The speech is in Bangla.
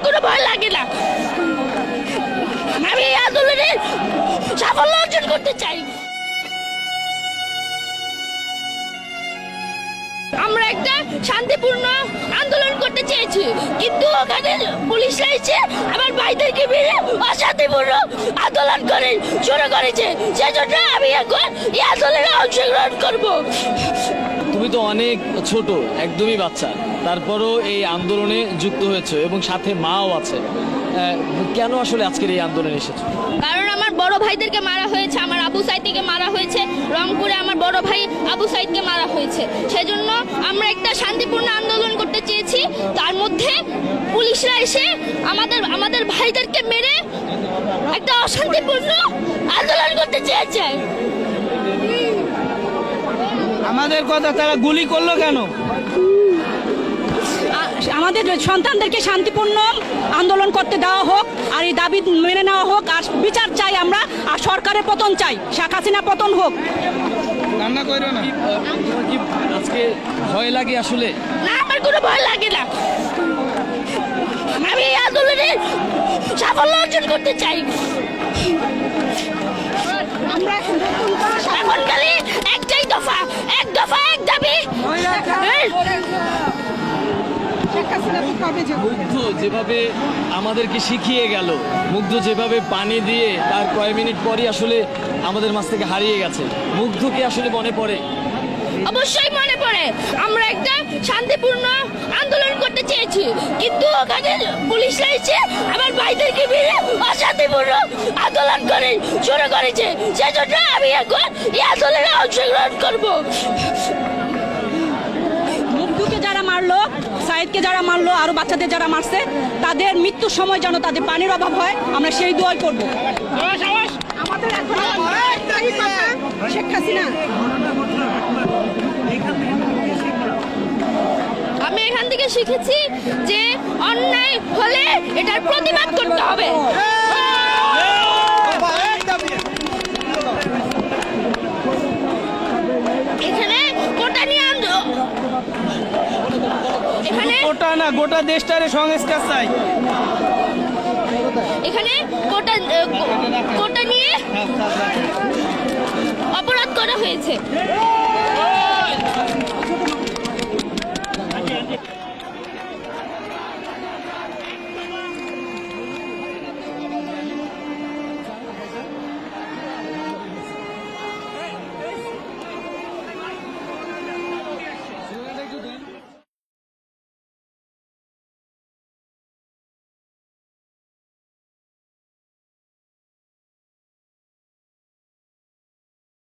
কোনো ভয় লাগে না। আমি এই আন্দোলনে সাফল্য অর্জন করতে চাই। আমরা একটা শান্তিপূর্ণ আন্দোলন করতে চেয়েছি, কিন্তু ওখানে পুলিশরা এসে আমার ভাইদেরকে মেরে অশান্তিপূর্ণ আন্দোলন করে শুরু করেছে। সেজন্য আমি এখন এই আন্দোলনে অংশগ্রহণ করব। তুমি তো অনেক ছোট, একদমই বাচ্চা, তারপরও এই আন্দোলনে যুক্ত হয়েছে এবং সাথে মাও আছে। কেন আসলে আজকের এই আন্দোলনে এসেছো? কারণ আমার বড় ভাইদেরকে মারা হয়েছে, আমার আবু সাইদকে মারা হয়েছে, রংপুরে আমার বড় ভাই আবু সাইদকে মারা হয়েছে। সেজন্য আমরা একটা শান্তিপূর্ণ আন্দোলন করতে চেয়েছি। তার মধ্যে পুলিশরা এসে আমাদের ভাইদেরকে মেরে একটা অশান্তিপূর্ণ আন্দোলন করতে চেয়েছে। আমাদের কথা তারা গুলি করলো কেন? আমাদের সন্তানদেরকে শান্তিপূর্ণ আন্দোলন করতে দেওয়া হোক, আর এই দাবি মেনে নেওয়া হোক, আর বিচার চাই আমরা, আর সরকারের পতন চাই, শেখ হাসিনা পতন হোক। কান্না করো না। তোমার কি আজকে ভয় লাগে আসলে? না, আমার কোনো ভয় লাগে না। আমি এই আন্দোলনে সাফল্য অর্জন করতে চাই। এখন খালি একটাই দফা, এক দফা এক দাবি। মুগ্ধ যেভাবে আমাদেরকে শিখিয়ে গেল, মুগ্ধ যেভাবে পানি দিয়ে তার কয়েক মিনিট পরই আসলে আমাদের মাঝ থেকে হারিয়ে গেছে, মুগ্ধকে আসলে মনে পড়ে? অবশ্যই মনে পড়ে। আমরা একটা শান্তিপূর্ণ আন্দোলন করতে চেয়েছি, কিন্তু ওখানে পুলিশরা এসে আমার ভাইদেরকে মেরে অশান্তিপূর্ণ আন্দোলন করে শুরু করেছে। সেজন্য আমি এখন এই আন্দোলনে অংশগ্রহণ করব। মুগ্ধকে যারা মারলো, সাইদকে যারা মারলো, আরো বাচ্চাদের যারা মারছে, তাদের মৃত্যুর সময় যেন তাদের পানির অভাব হয়, আমরা সেই দোয়াই করব। আমাদের এখন শেখ হাসিনা। আমি এখান থেকে শিখেছি যে অন্যায় হলে এটার প্রতিবাদ করতে হবে। এখানে কোটা নিয়ে এখানে কোটা না, গোটা দেশটারে সংস্কার চাই। এখানে কোটা নিয়ে অপরাধ করা হয়েছে।